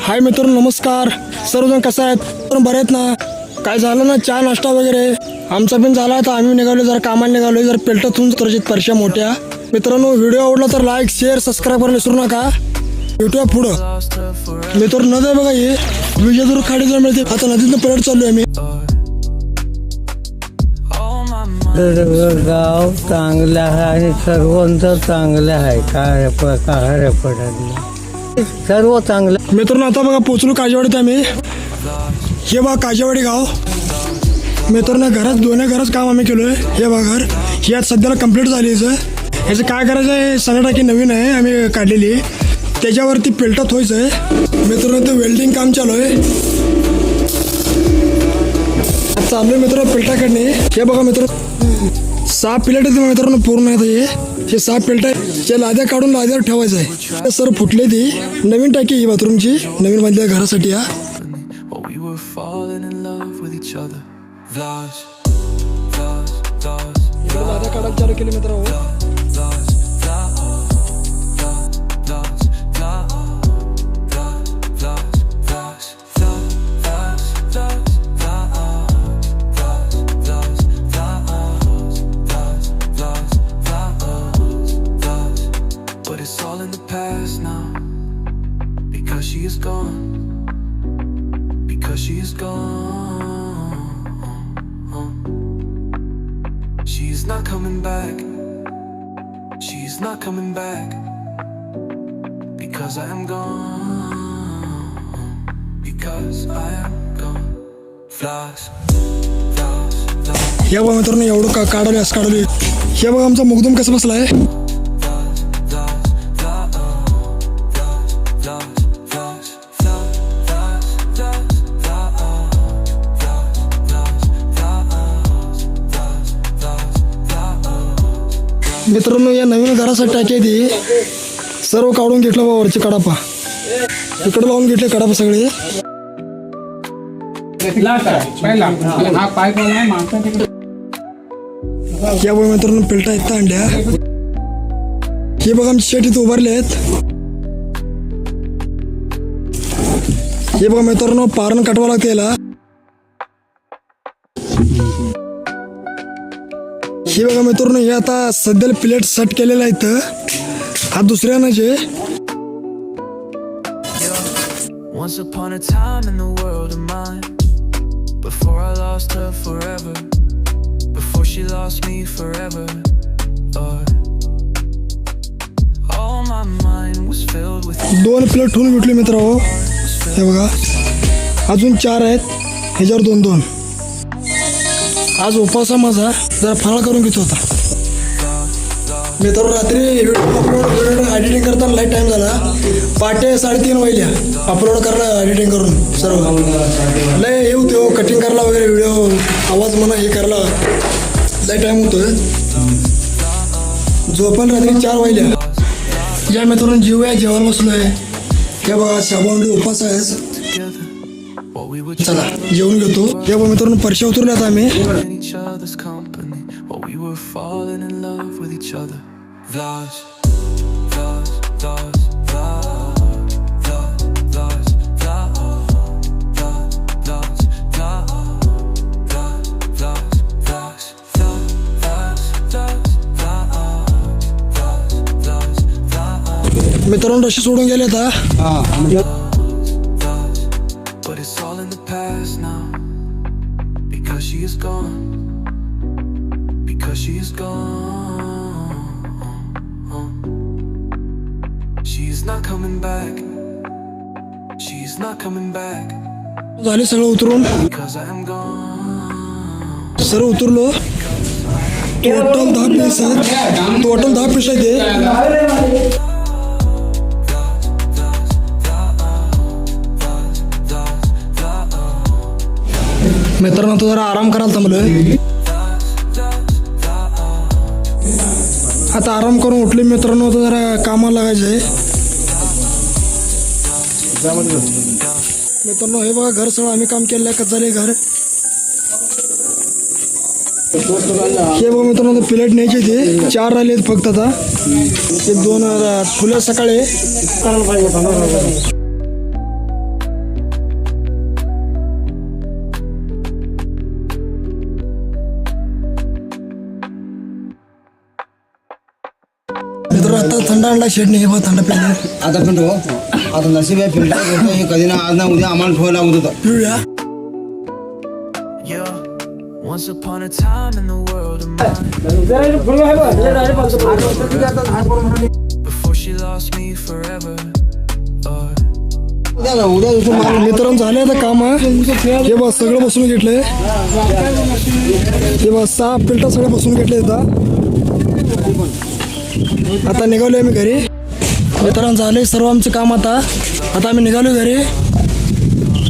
हाय मित्रांनो, नमस्कार. सर्वजण कसं आहेत? तर बरे आहेत ना? काय झालं ना, चहा नाश्ता वगैरे आमचा पण झाला. तर आम्ही निघालो, जरा कामाला निघालो, जरा पेलटातून तरजित परशा मोठ्या. मित्रांनो, व्हिडिओ आवडला तर लाईक शेअर सबस्क्राईब करायला विसरू नका. भेटूया पुढं. मित्रांनो, नदी बघा, हे विजयदुर्ग खाडीजवळ मिळते. आता नदीतनं पलट चालू आहे आम्ही. गाव चांगलं आहे आणि सर्वांचं चांगलं आहे. काय पडत सर्व चांगलं. मित्रांनो, आता बघा पोचलो काजेवाडीत आम्ही. हे बघा काजेवाडी गाव. मित्रांनो, घराच काम आम्ही केलोय. हे बघा घर, ही आज सध्याला कंप्लीट झाली. ह्याचं काय करायचं आहे, सनाटाकी नवीन आहे आम्ही काढलेली, त्याच्यावरती पेलटात व्हायचं आहे. मित्रांनो, ते वेल्डिंग काम चालू आहे. चालू आहे मित्रांनो पेलटा काढणे. हे बघा मित्रांनो, 6 प्लेट आहेत मित्रांनो, पूर्ण आहेत. हे 6 प्लेट आहे. ते लाद्या काढून लाद्यावर ठेवायचं आहे. सर फुटले ती नवीन टाकी ही बाथरूमची, नवीन बांधल्या घरासाठी. हा लाद्या काढायला चालू केली मित्रांनो. She is gone, because she is gone. She's not coming back. She's not coming back, because I am gone. Because I am gone. Flash, flash, flash. हे बघा मित्रांनो, एवढं काढवले असं काढवले. हे बघा आमचा मुकदम कसं बसलाय. मित्रांनो, या नवीन घरासाठी टाकी आहे ती. सर्व काढून घेतलं बा, वरची कडापा इकडे लावून घेतले कडापा सगळे. या बघा मित्रांनो, पेलटा आहेत अंड्या. हे बघा आमची शेट इथे उभारले आहेत. हे बघा मित्रांनो, पारण काटवा लागते याला. हे बघा मित्रांनो, हे आता सध्याला प्लेट सेट केलेला आहे. हा दुसऱ्यानं जे Once upon a time in the world of mine, before I lost her forever, before she lost me forever, all my mind was filled with 2 plate ठेवून घेतली मित्रांनो. हे बघा अजून 4 आहेत, ह्याच्यावर 2-2. आज उपवास माझा, जरा फराळ करून घेतो होता. मित्रांनो, रात्री व्हिडिओ एडिटिंग करताना लाईट टाईम झाला. पहाटे 3:30 वाजल्या अपलोड करायला, एडिटिंग करून सर्व लय हे होते हो, कटिंग करायला वगैरे व्हिडिओ, आवाज म्हणा हे करायला लय टाईम होतोय. झोपायला रात्री 4 वाजल्या. या मित्रांनो, जेवायला बसलोय. हे बघा शाबावंडी उपवास आहे. चला जेवून घेतो. हे बघा मित्रांनो, परशा उतरले आता आम्ही. in each other's company, while we were falling in love with each other. Flash, flash, flash, flash, flash, flash, flash, flash, flash, flash, flash, flash, flash. मित्रांनो, रशी सोडून गेले आता. But it's all in the past now, because she is gone, because she is gone. She's not coming back. She's not coming back, झाले सगळं उतरून, because I am gone. सर्व उतरलो. टोटल 10 पीस आहेत. टोटल 10 पीस आहेत ते. मित्रांनो, तो जरा आराम करायला थांबलोय. आता आराम करून उठले मित्रांनो, तर जरा कामाला लागायचंय. मित्रांनो, हे बघा घर सगळं आम्ही काम केलं. कसं झाले घर. हे बघा मित्रांनो, प्लेट न्यायचे ते 4 राहिले फक्त. आता ते 2 फुलं सकाळी करायला पाहिजे. आता थंड आणला शेडने हे बघ थंड पेले आता पिंटो आता नशीब आहे पिंटो हे कधी ना आज ना उद्या आम्हाला ठेवायला लागत होतं पिळूया. Yeah. Once upon a time in the world of mine, before she lost me forever. उद्या दिवशी माल मित्रांनो झाले आता काम हे बस सगळं बसून घेतलंय हे बस 6 पिल्ट सगळं बसून घेतले आता निघालोय मी घरी. मित्रांनो झालंय सर्व आमचं काम आता आम्ही निघालो घरी.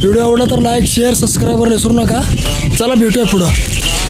व्हिडिओ आवडला तर लाईक शेअर सबस्क्राईब करायला विसरू नका. चला भेटूया पुढं.